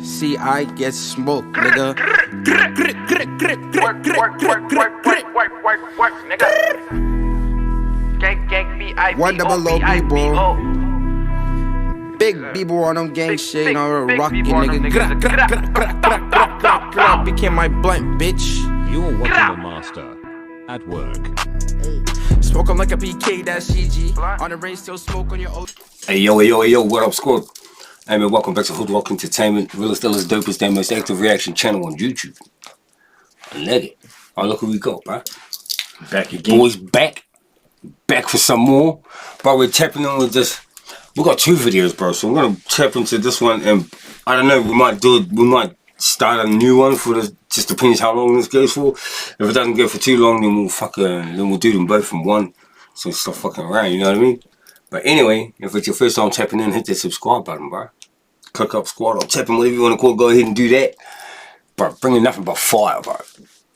See, I get smoked, nigga. Work, nigga. Gang, B-I-B-O, One double O, B-ball. Big B-ball on them gang shit, you know, rocky nigga. Became my blunt, bitch. You're watching the master at work. Smoke 'em like a BK, that's CG. On the range, still smoke on your old. Hey yo, what up, squad? Hey man, welcome back to HOODROK Entertainment, realest, illest, dopest, and most active reaction channel on YouTube. I like it. Oh, look who we got, bro. Back again. Boys back for some more. Bro, we're tapping on with this. We got two videos, bro, so I'm gonna tap into this one, and I don't know, we might start a new one for this. Just depends how long this goes for. If it doesn't go for too long, then we'll do them both from one. So stop fucking around, you know what I mean? But anyway, if it's your first time tapping in, hit that subscribe button, bro. Click up, squad, or tapping, whatever you want to call it, go ahead and do that. But bringing nothing but fire, bro.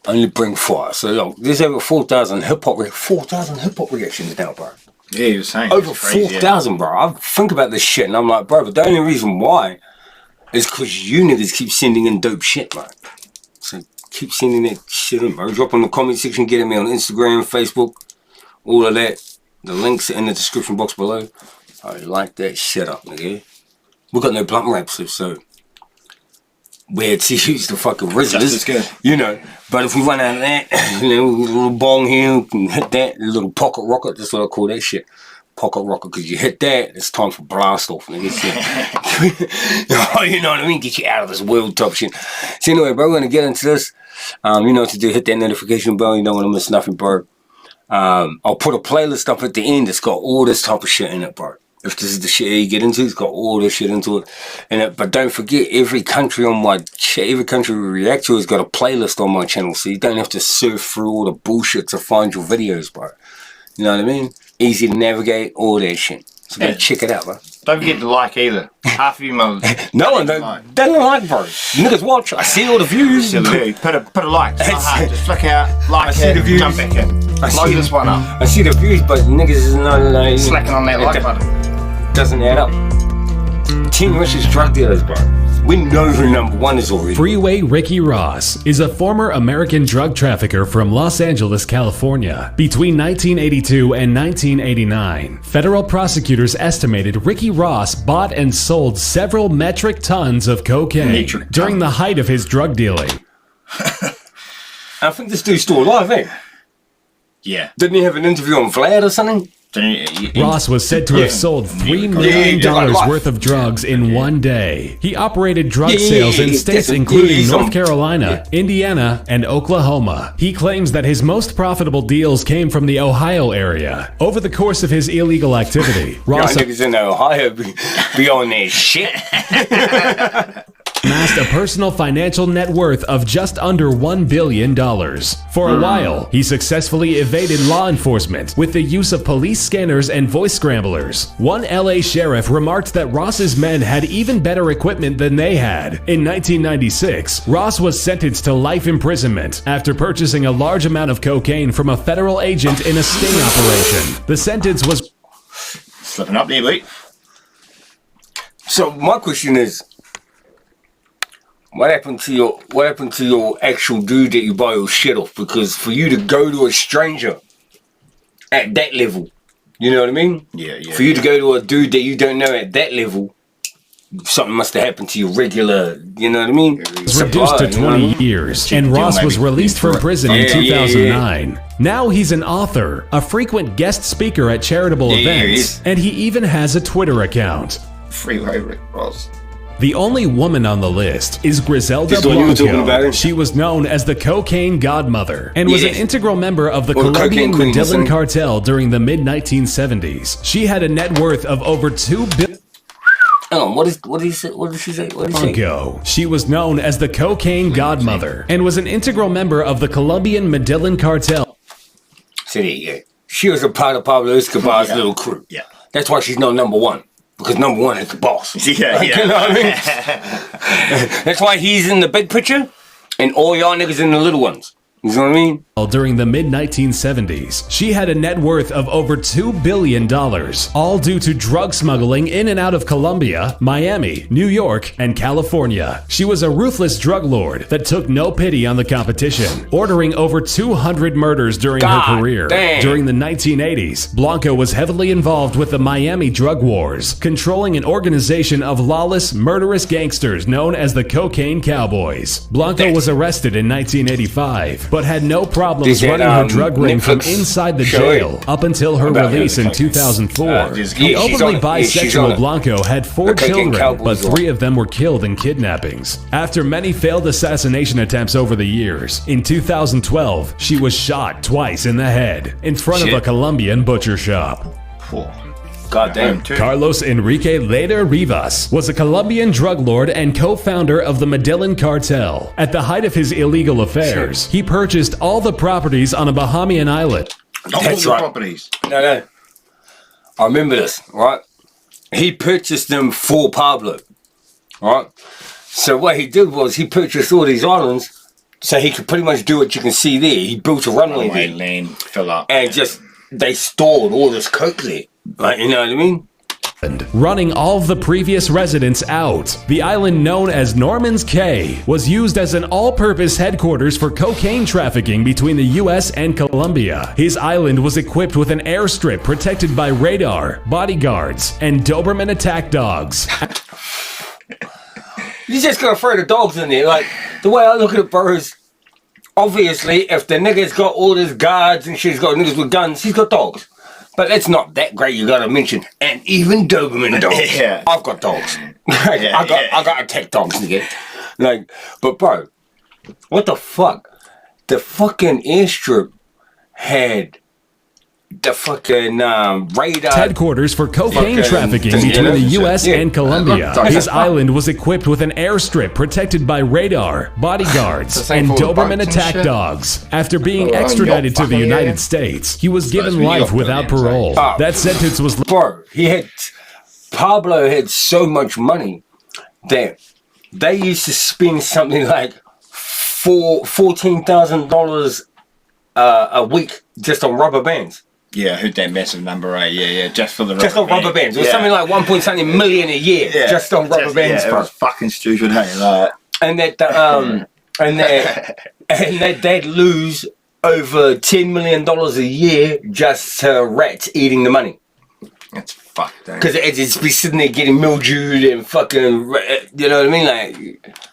Only bring fire. So look, there's over 4,000 hip-hop reactions now, bro. Yeah, you were saying. Over 4,000, bro. I think about this shit and I'm like, bro, but the only reason why is because you niggas keep sending in dope shit, man. So keep sending that shit in, bro. Drop in the comment section, get at me on Instagram, Facebook, all of that. The links are in the description box below. I like that shit up, nigga. We got no blunt wraps, so we had to use the fucking Richest, you know. But if we run out of that, you know, a little bong here, we can hit that, a little pocket rocket. That's what I call that shit. Pocket rocket, because you hit that, it's time for blast off, nigga. You know what I mean? Get you out of this world type shit. So anyway, bro, we're gonna get into this. You know what to do. Hit that notification bell. You don't want to miss nothing, bro. I'll put a playlist up at the end that's got all this type of shit in it, bro. If this is the shit you get into, it's got all this shit into it. But don't forget, every country on my every country we react to has got a playlist on my channel, so you don't have to surf through all the bullshit to find your videos, bro. You know what I mean? Easy to navigate, all that shit. So go check it out, bro. Don't forget to like either. Half of you mothers. No one doesn't like, bro. Niggas watch. I see all the views. Put a like. It's not hard. Just flick out, like it, jump back in. Load this one up. I see the views, but niggas is not like slacking on that like button. Doesn't add up. Team Richest drug dealers, bro. We know who number one is already. Freeway Ricky Ross is a former American drug trafficker from Los Angeles, California. Between 1982 and 1989, federal prosecutors estimated Ricky Ross bought and sold several metric tons of cocaine during the height of his drug dealing. I think this dude's still alive, eh? Yeah. Didn't he have an interview on Vlad or something? Ross was said to have sold $3 million worth of drugs in one day. He operated drug sales in states including North Carolina, Indiana, and Oklahoma. He claims that his most profitable deals came from the Ohio area. Over the course of his illegal activity, Ross niggas in Ohio be on that shit. amassed a personal financial net worth of just under $1 billion. For a while, he successfully evaded law enforcement with the use of police scanners and voice scramblers. One LA sheriff remarked that Ross's men had even better equipment than they had. In 1996, Ross was sentenced to life imprisonment after purchasing a large amount of cocaine from a federal agent in a sting operation. The sentence was slipping up there, mate. So my question is, what happened to your actual dude that you buy your shit off? Because for you to go to a stranger at that level, you know what I mean? Yeah. For you to go to a dude that you don't know at that level, something must have happened to your regular, you know what I mean? Was reduced to 20 years, and Ross was released from prison in 2009. Now he's an author, a frequent guest speaker at charitable events, and he even has a Twitter account. Freeway Rick Ross. The only woman on the list is Griselda Blanco. She was known as the Cocaine Godmother and was an integral member of the Colombian Medellin cartel during the mid-1970s. She had a net worth of over $2 billion. What did she say? Blanco. She was known as the Cocaine Godmother and was an integral member of the Colombian Medellin cartel. So there you go. She was a part of Pablo Escobar's little crew. Yeah. That's why she's not number one. Because number one is the boss. Yeah. You know what I mean? That's why he's in the big picture and all y'all niggas in the little ones. You know what I mean? during the mid-1970s. She had a net worth of over $2 billion, all due to drug smuggling in and out of Colombia, Miami, New York, and California. She was a ruthless drug lord that took no pity on the competition, ordering over 200 murders during her career. Damn. During the 1980s, Blanco was heavily involved with the Miami drug wars, controlling an organization of lawless, murderous gangsters known as the Cocaine Cowboys. Blanco was arrested in 1985, but had no problems running her drug ring from inside the jail up until her release in 2004. The openly bisexual Blanco had 4 children, but 3 of them were killed in kidnappings. After many failed assassination attempts over the years, in 2012, she was shot twice in the head in front of a Colombian butcher shop. Goddamn. Carlos Enrique Leder Rivas was a Colombian drug lord and co-founder of the Medellin cartel. At the height of his illegal affairs, he purchased all the properties on a Bahamian island. That's right. Properties. No. I remember this, right? He purchased them for Pablo, right? So what he did was he purchased all these islands so he could pretty much do what you can see there. He built a runway there. Lane, fill up. And just, they stored all this coke there. Like, you know what I mean? Running all of the previous residents out. The island known as Norman's Cay was used as an all-purpose headquarters for cocaine trafficking between the US and Colombia. His island was equipped with an airstrip protected by radar, bodyguards, and Doberman attack dogs. You just gotta throw the dogs in there. Like, the way I look at it, bro, is obviously if the nigga's got all his guards and shit's got niggas with guns, he's got dogs. But it's not that great, you gotta mention. And even Doberman dogs. Yeah. I've got dogs. I got attack dogs, nigga. Like, but bro, what the fuck? The fucking airstrip had the fucking radar Headquarters for cocaine trafficking between the US and Colombia. His island was equipped with an airstrip protected by radar, bodyguards, and Doberman attack dogs. After being extradited to the United States, he was given life without parole. That sentence was... Bro, Pablo had so much money that they used to spend something like $14,000 a week just on rubber bands. Yeah, I heard that massive number, right? Yeah, just for the rubber Just on rubber bands. It was something like 1.something million a year just on rubber bands, it bro. was fucking stupid, hey? Like, And they'd lose over $10 million a year just to rats eating the money. it's fucked, eh? Because it'd just be sitting there getting mildewed and fucking, you know what I mean? Like,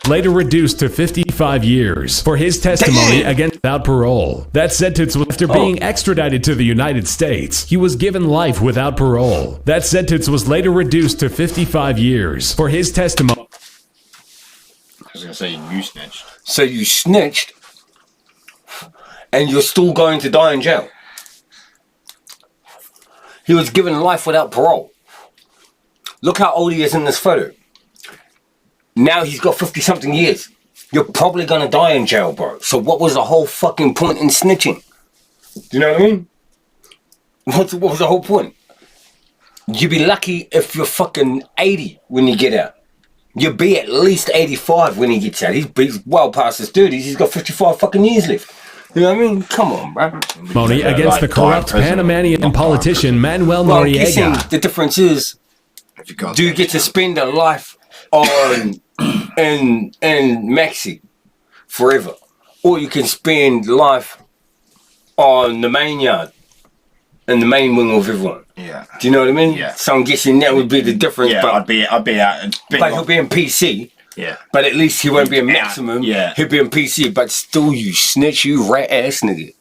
later reduced to 55 years for his testimony against without parole. That sentence was after being extradited to the United States. He was given life without parole. That sentence was later reduced to 55 years for his testimony. I was gonna say you snitched. so you snitched and you're still going to die in jail. He was given life without parole. Look how old he is in this photo. Now he's got 50-something years. You're probably gonna die in jail, bro. So what was the whole fucking point in snitching? Do you know what I mean? What was the whole point? You'd be lucky if you're fucking 80 when you get out. You'll be at least 85 when he gets out. He's well past his 30s. He's got 55 fucking years left. You know what I mean? Come on, bro. Testimony against the corrupt Panamanian politician Manuel Well, I'm guessing Noriega. the difference is, do you get to spend a life on in Maxi forever, or you can spend life on the main yard and the main wing of everyone? Yeah. Do you know what I mean? Yeah. So I'm guessing that would be the difference. Yeah, but I'd be out and but he'll be in PC. Yeah. But at least he won't be in maximum. Yeah. He'll be in PC. But still, you snitch, you rat ass nigga.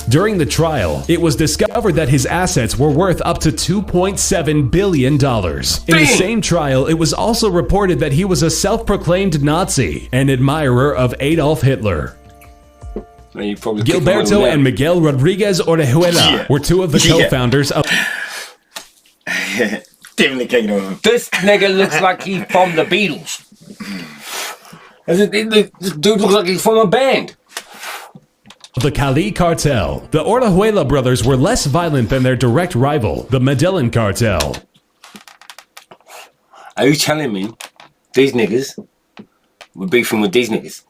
During the trial, it was discovered that his assets were worth up to $2.7 billion. In the same trial, it was also reported that he was a self-proclaimed Nazi and admirer of Adolf Hitler. You probably Gilberto and Miguel Rodriguez Orejuela were two of the co-founders of... Definitely kicking over. This nigga looks like he's from the Beatles. This dude looks like he's from a band. the Cali cartel. The Orejuela brothers were less violent than their direct rival, the Medellin cartel. Are you telling me these niggas were beefing with these niggas?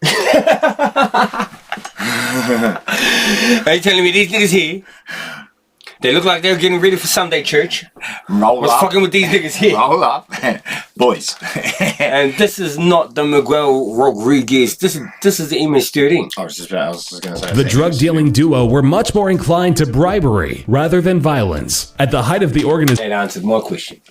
Are you telling me these niggas here? They look like they're getting ready for Sunday church. Roll What's up. fucking with these niggas here? Roll up. Boys. And this is not the Miguel Rodriguez. This is the image 13. I was just going to say. The drug-dealing duo were much more inclined to bribery rather than violence. At the height of the organization, That answered my question.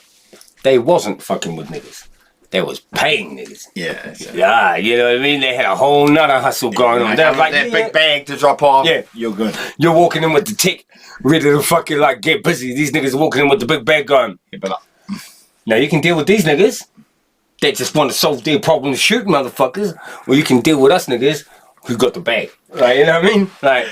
They wasn't fucking with niggas. They was paying niggas. Yeah. Yeah, you know what I mean? They had a whole nother hustle going on. They're like, that big bag to drop off. Yeah. You're good. You're walking in with the tick, ready to fucking like get busy. These niggas are walking in with the big bag going. Yeah, but Now you can deal with these niggas that just want to solve their problem, shoot motherfuckers, or you can deal with us niggas who got the bag. Like, you know what I mean? Like,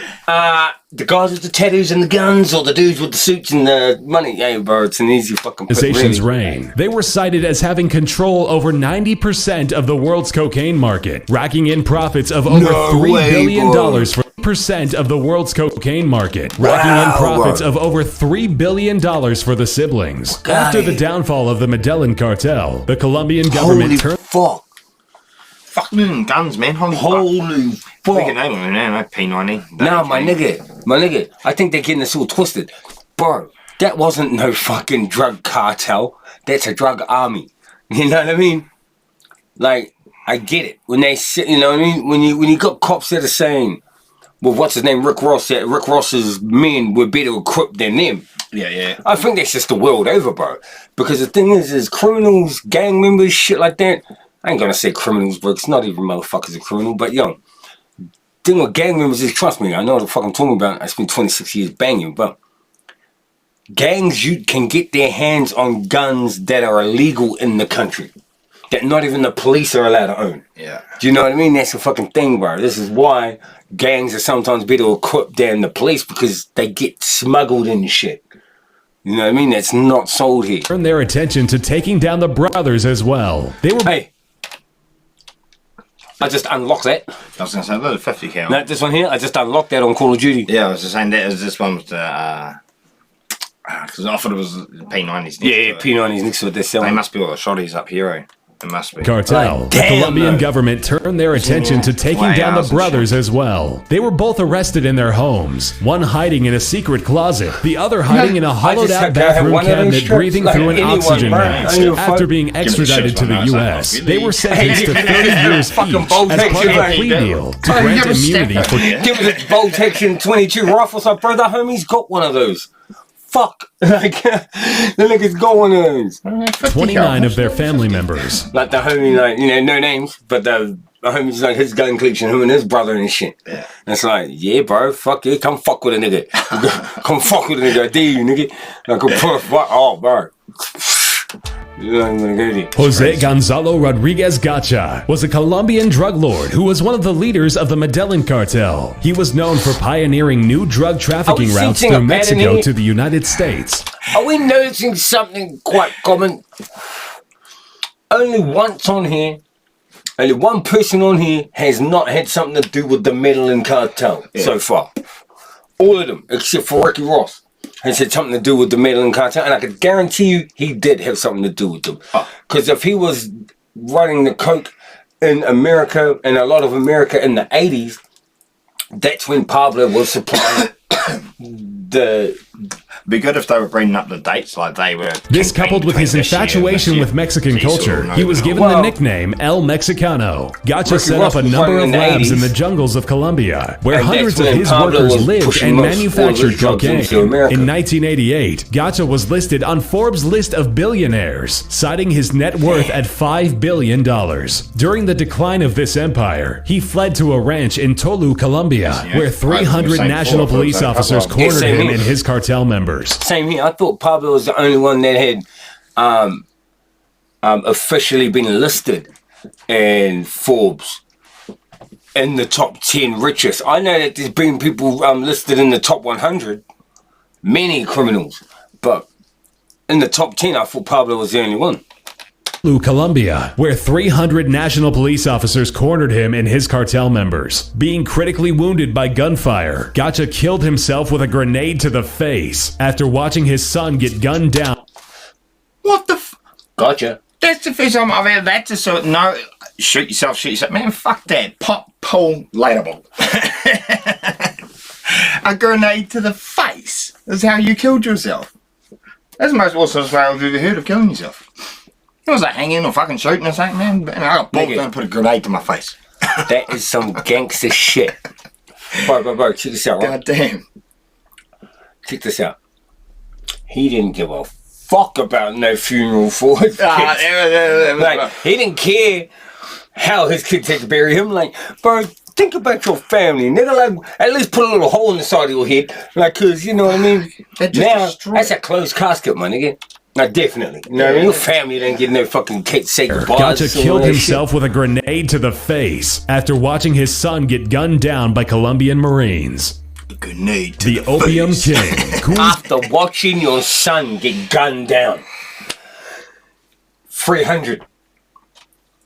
the guys with the tattoos and the guns, or the dudes with the suits and the money. Hey, bro, it's an easy fucking pick, really. reign, they were cited as having control over 90% of the world's cocaine market, racking in profits of over $3 billion for percent of the world's cocaine market, racking in profits of over $3 billion for the siblings. After the downfall of the Medellin cartel, the Colombian government turned. Fuck. fucking guns, man. Holy fuck. We can name them now, P90. Nah, my nigga. I think they're getting this all twisted. Bro, that wasn't no fucking drug cartel. That's a drug army. You know what I mean? Like, I get it. When they sit, you know what I mean? When you got cops that are saying, well, what's his name? Rick Ross. That Rick Ross's men were better equipped than them. Yeah. I think that's just the world over, bro. Because the thing is criminals, gang members, shit like that. I ain't gonna say criminals, bro. It's not even motherfuckers a criminal. But yo, thing with gang members is, trust me, I know what the fuck I'm talking about. I spent 26 years banging, but gangs, you can get their hands on guns that are illegal in the country, that not even the police are allowed to own. Yeah. Do you know what I mean? That's the fucking thing, bro. This is why gangs are sometimes better equipped than the police, because they get smuggled in shit. You know what I mean? That's not sold here. Turned their attention to taking down the brothers as well. They were. Hey, I just unlocked that. I was going to say, look, 50 count. No, this one here, I just unlocked that on Call of Duty. Yeah, I was just saying that was this one with the, because I thought it was P90s. Yeah, P90s next to it, they're They selling. must be all the shotties up here, eh? It must be. Cartel. Like, The damn, Colombian though. government turned their attention to taking Wow, down the some brothers as well. They were both arrested in their homes, one hiding in a secret closet, the other hiding in a hollowed out had to have bathroom one of those cabinet strips, breathing like through an anyone, oxygen bro. mask. I don't give a After fuck. being extradited to the Give me U.S., chips, they were sentenced to 30 years Fucking each bold as part of section, a right? plea deal to Oh, grant give us immunity step for up. Give me the Bolt Action 22 rifles. Our brother homie's got one of those. Fuck. Like, the niggas got one of those. 29 of their family members. Like the homie, like, you know, no names, but the homie's like his gun collection, him and his brother and shit. Yeah. And it's like, yeah, bro, fuck it, come fuck with a nigga. Come fuck with a nigga, I dare you, nigga. Like, oh, bro. You know, I'm gonna go there. Jose Gonzalo Rodriguez Gacha was a Colombian drug lord who was one of the leaders of the Medellin cartel. He was known for pioneering new drug trafficking Are we routes sensing a through pattern Mexico here? to the United States. Are we noticing something quite common? Only once on here, only one person on here has not had something to do with the Medellin cartel so far. All of them, except for Ricky Ross, has had something to do with the Medellin cartel, and I could guarantee you he did have something to do with them. Because if he was running the coke in America, and a lot of America in the 80s, that's when Pablo was supplying the... Be good if they were bringing up the dates like they were. This coupled with his this year, infatuation this year. with Mexican Diesel, culture, no, he was no. given Well, the nickname El Mexicano. Gacha Ricky set Ross up a was number running of in the labs 80s. in the jungles of Colombia, where And that's hundreds of when his Pablo workers was lived pushing and most manufactured of his drugs cocaine. into America. In 1988, Gacha was listed on Forbes' list of billionaires, citing his net worth at $5 billion. During the decline of this empire, he fled to a ranch in Tolu, Colombia, where 300 Same national floor, police same officers floor. cornered same him here. and his cartel members. Same here. I thought Pablo was the only one that had officially been listed in Forbes in the top 10 richest. I know that there's been people listed in the top 100, many criminals, but in the top 10, I thought Pablo was the only one. Colombia, where 300 national police officers cornered him and his cartel members. Being critically wounded by gunfire, Gacha killed himself with a grenade to the face after watching his son get gunned down. What the Gotcha. That's the first time I've ever had to sort of no, shoot yourself. Man, fuck that. Pop, pull, later ball. A grenade to the face is how you killed yourself. That's the most awesome way I've ever heard of killing yourself. It was like hanging or fucking shooting or something, man. And I got bored and put a grenade to my face. That is some gangster shit. Bro, check this out, right? God damn. Check this out. He didn't give a fuck about no funeral for his kids. Like, he didn't care how his kids had to bury him. Like, bro, think about your family, nigga. Like, at least put a little hole in the side of your head. Like, cause you know what I mean? Now, that's a closed casket, my nigga. Like, definitely. You know what I mean? Your family didn't get no fucking cake, say goodbye. Gotcha killed himself with a grenade to the face after watching his son get gunned down by Colombian Marines. Grenade to the Opium King. After watching your son get gunned down. 300.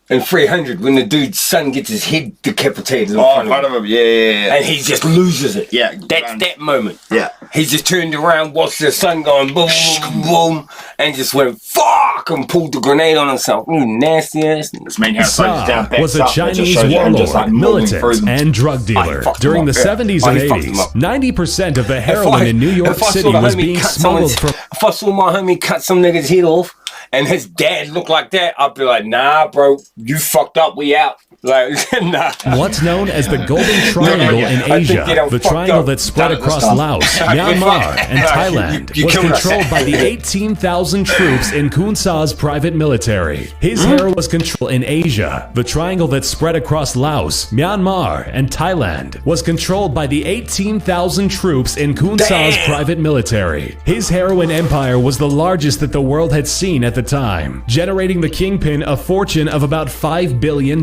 And 300 when the dude's son gets his head decapitated in front of him. Yeah. And he just loses it. Yeah. That's that moment. Yeah. He just turned around, watched the son going boom, boom, boom, and just went fuck and pulled the grenade on himself. Nasty ass. Saab was a Chinese warlord, militant, and drug dealer. During the 70s and 80s, 90% of the heroin in New York City was being smuggled from... If I saw my homie cut some nigga's head off, and his dad looked like that, I'd be like, nah, bro, you fucked up, we out. Like, nah. What's known as the Golden Triangle in Asia, the triangle that spread across Laos, Myanmar, and Thailand, was controlled by the 18,000 troops in Khun Sa's private military. His heroin was controlled in Asia. The triangle that spread across Laos, Myanmar, and Thailand was controlled by the 18,000 troops in Khun Sa's private military. His heroin empire was the largest that the world had seen at the time, generating the kingpin a fortune of about $5 billion.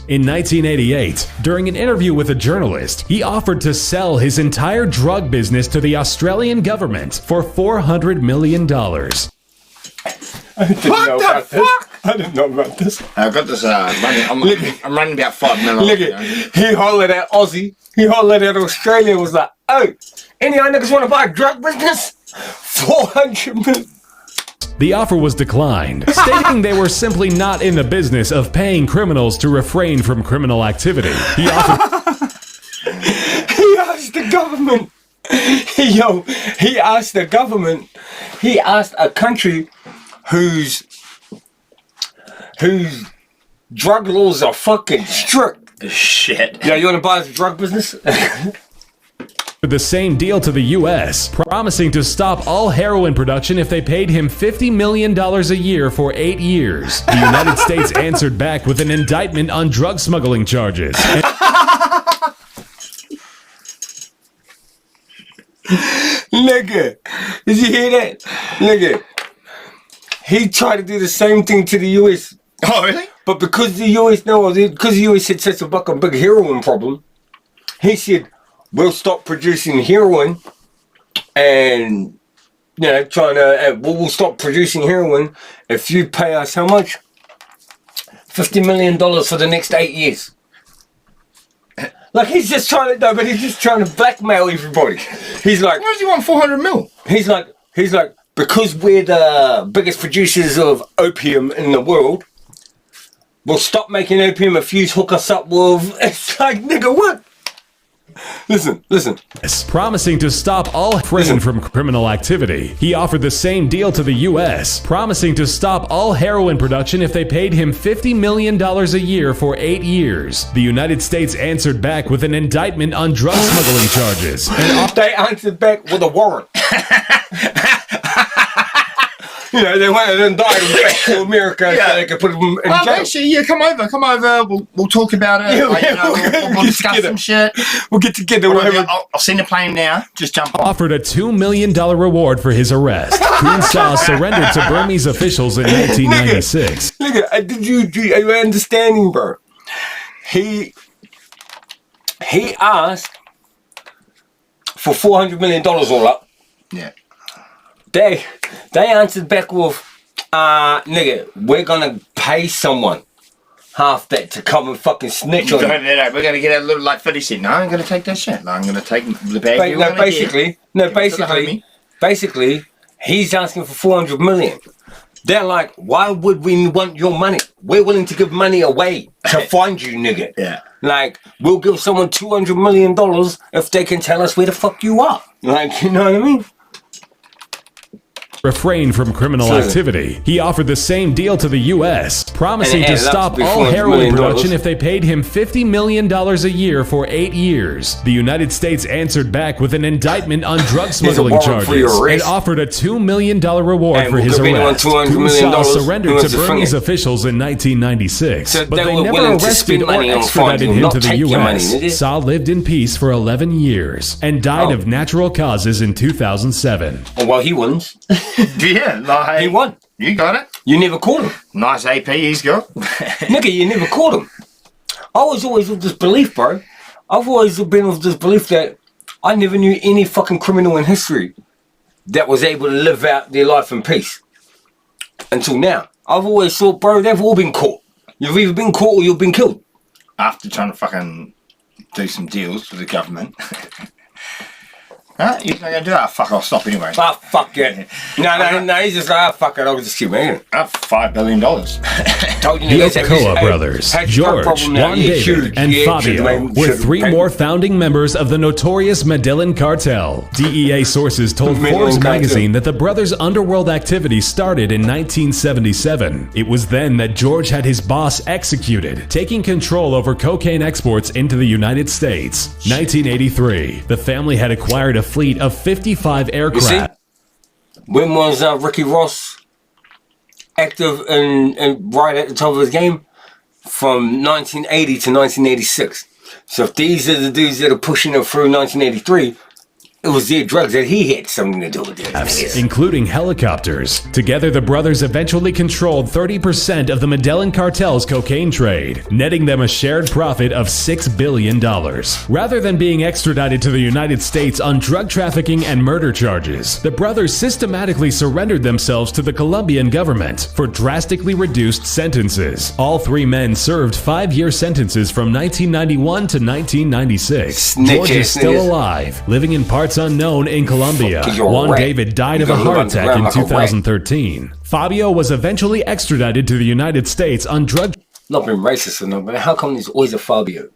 In 1988, during an interview with a journalist, he offered to sell his entire drug business to the Australian government for $400 million. What the fuck? I didn't know about this. I've got this I'm running about 5 minutes. Look at he hollered at Aussie. He hollered at Australia. Was like, oh, any of you niggas want to buy a drug business? 400 million. The offer was declined, stating they were simply not in the business of paying criminals to refrain from criminal activity. He offered... He asked the government. He asked the government. He asked a country whose drug laws are fucking strict. Shit. Yeah, you want to buy a drug business? The same deal to the U.S., promising to stop all heroin production if they paid him $50 million a year for 8 years. The United States answered back with an indictment on drug smuggling charges. Nigga, did you hear that? Nigga, he tried to do the same thing to the U.S. Oh, really? But because the U.S. had such a fucking big heroin problem, he said, we'll stop producing heroin and, we'll stop producing heroin if you pay us how much? $50 million for the next 8 years. Like, he's just trying to blackmail everybody. He's like, why does he want 400 mil? He's like, because we're the biggest producers of opium in the world, we'll stop making opium if you hook us up with... It's like, nigga, what? Listen. Promising to stop all heroin from criminal activity. He offered the same deal to the U.S., promising to stop all heroin production if they paid him $50 million a year for 8 years. The United States answered back with an indictment on drug smuggling charges. They answered back with a warrant. They went and indicted back to America so they could put them in jail. Actually, come over. We'll talk about it. We'll discuss some shit. We'll get together. I'll send a plane now. Just jump on. Offered a $2 million reward for his arrest. Khun Sa surrendered to Burmese officials in 1996. Are you understanding, bro? He asked for $400 million all up. Yeah. They answered back with, nigga, we're gonna pay someone half that to come and fucking snitch on you. We're gonna get a little like 50 cent. No, I'm gonna take that shit. No, I'm gonna take the bag. Basically, he's asking for 400 million. They're like, why would we want your money? We're willing to give money away to find you, nigga. Yeah. Like, we'll give someone $200 million if they can tell us where the fuck you are. Like, you know what I mean? Refrain from criminal activity. He offered the same deal to the U.S., promising to stop all heroin production if they paid him $50 million a year for 8 years. The United States answered back with an indictment on drug smuggling charges and offered a $2 million reward for his arrest. Kusaw surrendered to Burmese officials in 1996, but they never arrested or extradited him to the U.S. Saw lived in peace for 11 years and died of natural causes in 2007. Oh, well, he wins. Yeah, like, He won. You got it. You never caught him. Nice AP he's got. Nigga, you never caught him. I was always of this belief, bro. I've always been of this belief that I never knew any fucking criminal in history that was able to live out their life in peace. Until now. I've always thought, bro, they've all been caught. You've either been caught or you've been killed. After trying to fucking do some deals with the government. Huh? You're not going to do that? Fuck, I'll stop anyway. Ah, fuck it. No, he's just like, fuck it, I'll just keep making it. $5 billion. Told you The niggas, Ochoa brothers, George, Juan David, and Fabio were 3 more founding members of the notorious Medellin cartel. DEA sources told Forbes magazine that the brothers' underworld activity started in 1977. It was then that George had his boss executed, taking control over cocaine exports into the United States. 1983, the family had acquired a fleet of 55 aircraft. When was Ricky Ross active and right at the top of his game? From 1980 to 1986. So if these are the dudes that are pushing it through 1983, it was their drugs that he had something to do with it. Including helicopters. Together, the brothers eventually controlled 30% of the Medellin cartel's cocaine trade, netting them a shared profit of $6 billion. Rather than being extradited to the United States on drug trafficking and murder charges, the brothers systematically surrendered themselves to the Colombian government for drastically reduced sentences. All 3 men served 5-year sentences from 1991 to 1996. George is still alive, living in parts unknown in Colombia. Juan David died of a heart attack in 2013. Fabio was eventually extradited to the United States on drug... Not being racist or not, but how come there's always a Fabio?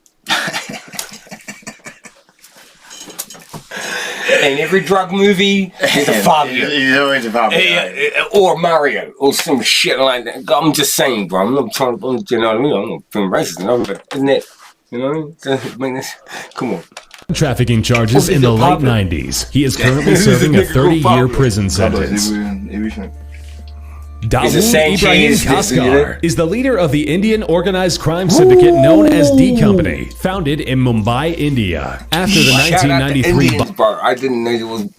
In every drug movie, there's a Fabio. He's always a Fabio. Or Mario, or some shit like that. I'm just saying, bro. I'm not trying to, you know what I mean? I'm not being racist, but isn't it? You know what I mean? Come on. Trafficking charges in the late 90s. He is currently serving a 30-year prison sentence. Dawood Ibrahim Kaskar is the leader of the Indian organized crime syndicate known as D Company, founded in Mumbai, India. After the 1993 bro. I didn't know it was,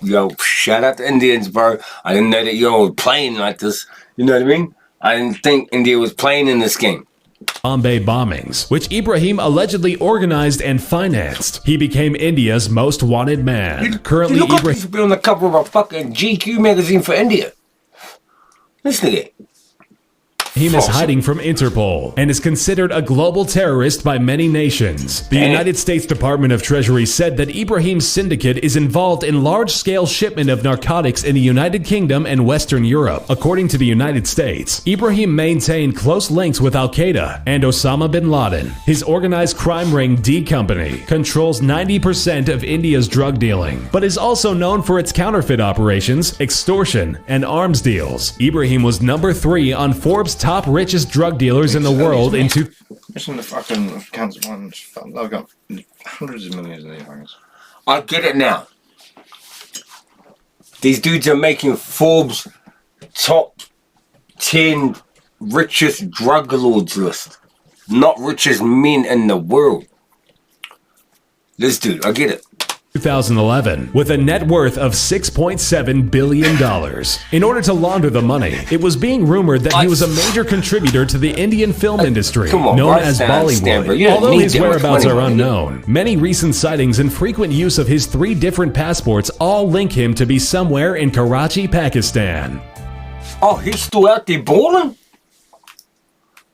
shout out to Indians, bro. I didn't know that was playing like this. You know what I mean? I didn't think India was playing in this game. Bombay bombings, which Ibrahim allegedly organized and financed. He became India's most wanted man. Currently, Ibrahim should be on the cover of a fucking GQ magazine for India. Listen to it. He is hiding from Interpol and is considered a global terrorist by many nations. The United States Department of Treasury said that Ibrahim's syndicate is involved in large-scale shipment of narcotics in the United Kingdom and Western Europe. According to the United States, Ibrahim maintained close links with Al-Qaeda and Osama bin Laden. His organized crime ring D Company controls 90% of India's drug dealing, but is also known for its counterfeit operations, extortion, and arms deals. Ibrahim was number 3 on Forbes' top richest drug dealers in the world in It's in the fucking cancer ones. I've got hundreds of millions of these things. I get it now. These dudes are making Forbes top 10 richest drug lords list. Not richest men in the world. This dude, I get it. 2011, with a net worth of $6.7 billion. In order to launder the money, it was being rumored that he was a major contributor to the Indian film industry, known as Bollywood. Although his whereabouts are unknown, many recent sightings and frequent use of his 3 different passports all link him to be somewhere in Karachi, Pakistan. Oh, he's still out there balling?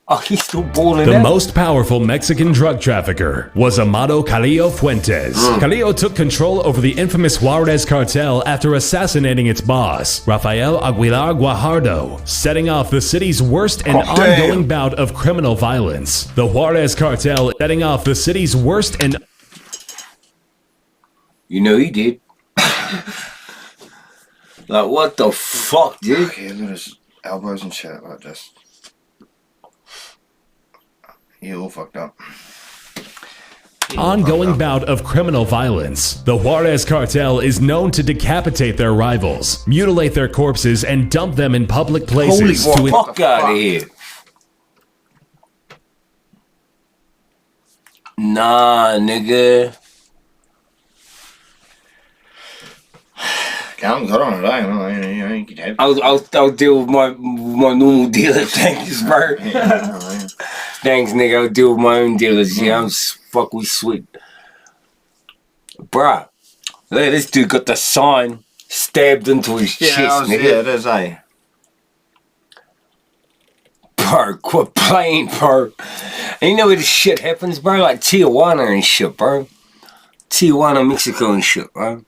Oh, he's still balling The out. most powerful Mexican drug trafficker was Amado Carrillo Fuentes. Carrillo took control over the infamous Juarez cartel after assassinating its boss, Rafael Aguilar Guajardo, setting off the city's worst and ongoing bout of criminal violence. The Juarez cartel setting off the city's worst and... You know he did. Like, what the fuck, dude? Okay, look at his elbows and shit like this. He all fucked up. ongoing bout of criminal violence. The Juarez cartel is known to decapitate their rivals, mutilate their corpses, and dump them in public places. Holy fuck out of here. Nah, nigga. Can't got on today, man. You could have. I'll deal with my normal dealer. Thanks, bro. Thanks, nigga. I'll deal with my own dealers. Yeah, I'm fucking sweet. Bruh, look at this dude got the sign stabbed into his chest, nigga. Yeah, it is, eh? Bro, quit playing, bro. And you know where this shit happens, bro? Like Tijuana and shit, bro. Tijuana, Mexico and shit, bro.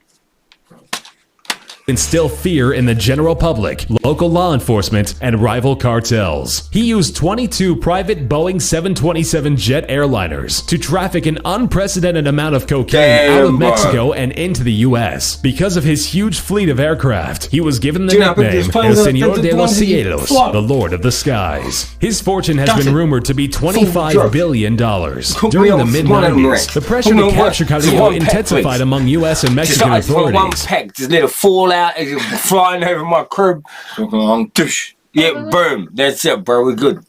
Instill fear in the general public, local law enforcement, and rival cartels. He used 22 private Boeing 727 jet airliners to traffic an unprecedented amount of cocaine out of Mexico and into the U.S. Because of his huge fleet of aircraft, he was given the nickname El Señor de los Cielos, the Lord of the Skies. His fortune has been rumored to be $25 billion. During the mid-90s, the pressure to capture Carrillo intensified among U.S. and Mexican authorities. One pack, just let it fall out as you're flying over my crib. Yeah, boom. That's it, bro. We're good.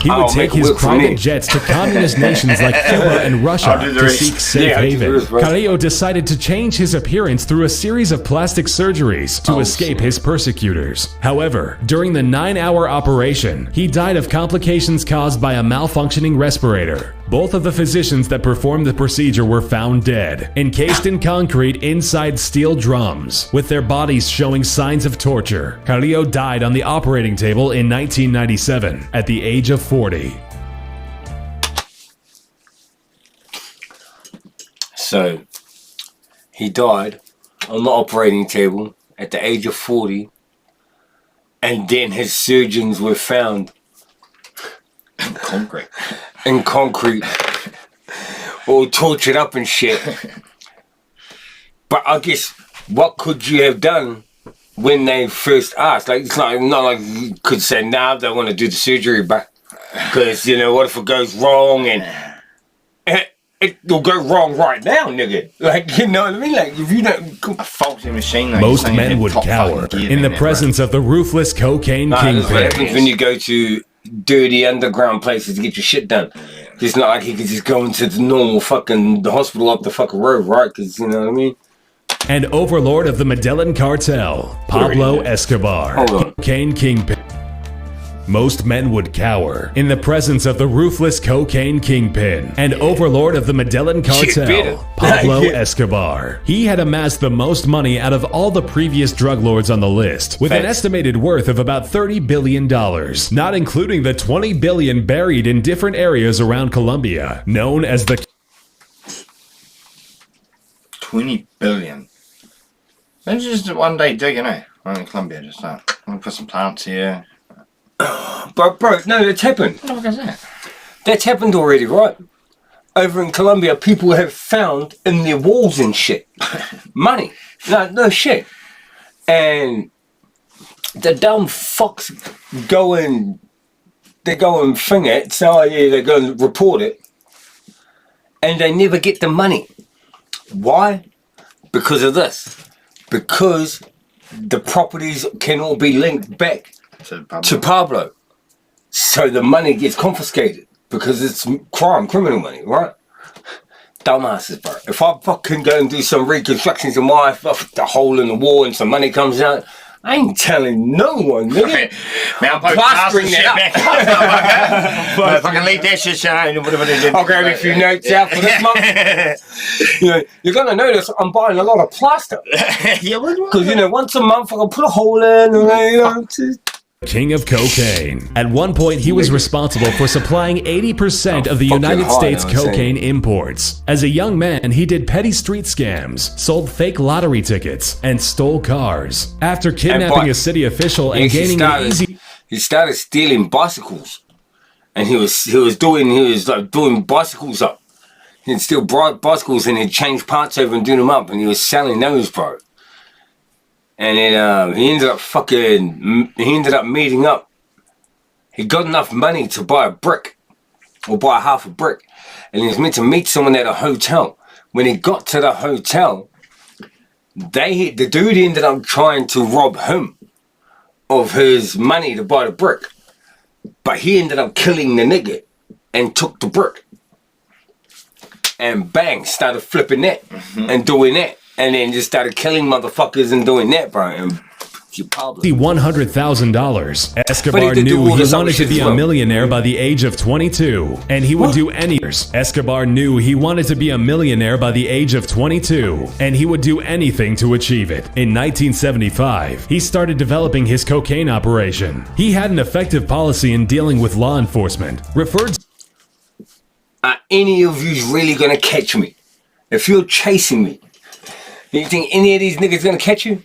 He would take his private jets to communist nations like Cuba and Russia to seek safe haven. Carrillo decided to change his appearance through a series of plastic surgeries to escape his persecutors. However, during the 9-hour operation, he died of complications caused by a malfunctioning respirator. Both of the physicians that performed the procedure were found dead, encased in concrete inside steel drums, with their bodies showing signs of torture. Carrillo died on the operating table in 1997 at the age of 40. So, he died on the operating table at the age of 40, and then his surgeons were found in concrete, all tortured up and shit. But I guess, what could you have done when they first asked? Like, it's not like you could say, nah, I don't want to do the surgery, but because, you know, what if it goes wrong? And it'll go wrong right now, nigga. Like, you know what I mean? Like, if you don't... A faulty machine. Most men would cower in the presence of the ruthless cocaine kingpin. That's what happens when you go to dirty underground places to get your shit done. It's not like he could just go into the normal fucking the hospital up the fucking road, right? Because, you know what I mean? And overlord of the Medellin cartel, Pablo Escobar, cocaine kingpin. Most men would cower in the presence of the ruthless cocaine kingpin and overlord of the Medellin cartel, Pablo Escobar. He had amassed the most money out of all the previous drug lords on the list, with an estimated worth of about $30 billion, not including the $20 billion buried in different areas around Colombia, known as the 20 billion. Then just one day digging, eh? In Colombia, just that. I'm gonna put some plants here. Bro, no, that's happened. What the fuck is that? That's happened already, right? Over in Colombia, people have found in their walls and shit money. No shit. And the dumb fucks go and thing it. So yeah, they go and report it, and they never get the money. Why? Because of this. Because the properties can all be linked back to Pablo. So the money gets confiscated because it's criminal money, right? Dumbasses, bro. If I fucking go and do some reconstructions in my the hole in the wall and some money comes out, I ain't telling no one, nigga. Man, I'm plastering that up. I fucking leave that shit out. I'll grab a few notes out for this month. You know, you're gonna notice I'm buying a lot of plaster. Yeah, because you know, once a month I'll put a hole in, and you know, king of cocaine. At one point, he was responsible for supplying 80% of the United States cocaine imports. As a young man, he did petty street scams, sold fake lottery tickets, and stole cars. After kidnapping a city official and gaining an easy... He started stealing bicycles. And he was like doing bicycles up. He'd steal bicycles and he'd change parts over and do them up. And he was selling those, bro. And then he ended up meeting up. He got enough money to buy a brick, or buy half a brick. And he was meant to meet someone at a hotel. When he got to the hotel, the dude ended up trying to rob him of his money to buy the brick. But he ended up killing the nigga and took the brick. And bang, started flipping that and doing that. And then just started killing motherfuckers and doing that, bro. And $100,000. Escobar knew he wanted to be a millionaire by the age of 22, and he would do anything. Escobar knew he wanted to be a millionaire by the age of 22, and he would do anything to achieve it. In 1975, he started developing his cocaine operation. He had an effective policy in dealing with law enforcement, referred to... Are any of you really gonna catch me? If you're chasing me, you think any of these niggas gonna catch you?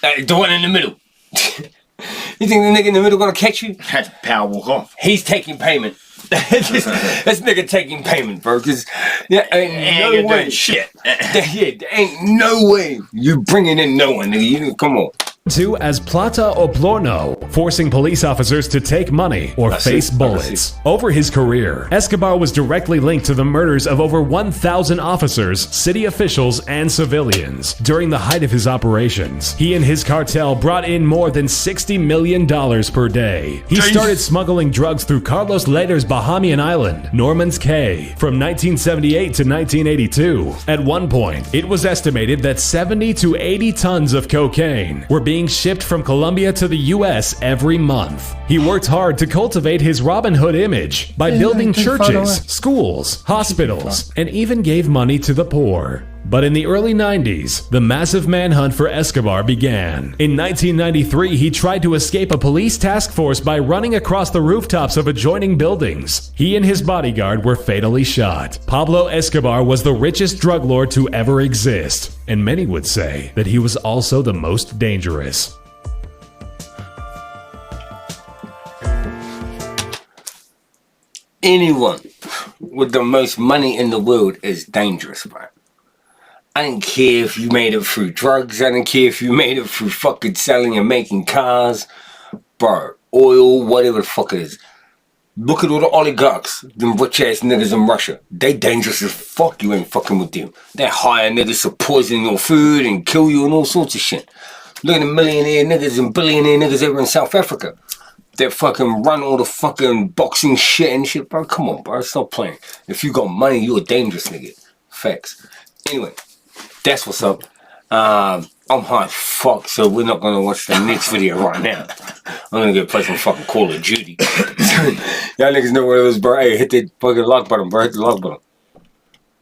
The one in the middle. You think the nigga in the middle gonna catch you? That's power walk off. He's taking payment. This nigga taking payment, bro. Cause ain't no way. Shit. Ain't no way you bringing in no one, nigga. You come on. To as plata o plono, forcing police officers to take money or face bullets. Over his career, Escobar was directly linked to the murders of over 1,000 officers, city officials, and civilians. During the height of his operations, he and his cartel brought in more than $60 million per day. He started smuggling drugs through Carlos Leder's Bahamian Island, Norman's Cay, from 1978 to 1982. At one point, it was estimated that 70 to 80 tons of cocaine were being shipped from Colombia to the US every month. He worked hard to cultivate his Robin Hood image by building churches, schools, hospitals, and even gave money to the poor. But in the early 90s, the massive manhunt for Escobar began. In 1993, he tried to escape a police task force by running across the rooftops of adjoining buildings. He and his bodyguard were fatally shot. Pablo Escobar was the richest drug lord to ever exist, and many would say that he was also the most dangerous. Anyone with the most money in the world is dangerous, bro. I don't care if you made it through drugs. I don't care if you made it through fucking selling and making cars. Bro, oil, whatever the fuck it is. Look at all the oligarchs, them rich ass niggas in Russia. They dangerous as fuck. You ain't fucking with them. They hire niggas to poison your food and kill you and all sorts of shit. Look at the millionaire niggas and billionaire niggas over in South Africa. They fucking run all the fucking boxing shit and shit, bro. Come on, bro. Stop playing. If you got money, you a dangerous nigga. Facts. Anyway. That's what's up. I'm high as fuck, so we're not gonna watch the next video right now. I'm gonna go play some fucking Call of Duty. Y'all niggas know where it is, bro. Hey, hit that fucking like button, bro. Hit the like button.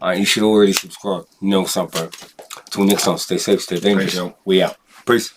Alright, you should already subscribe. You know what's up, bro. Till next time, stay safe, stay dangerous. We out. Peace.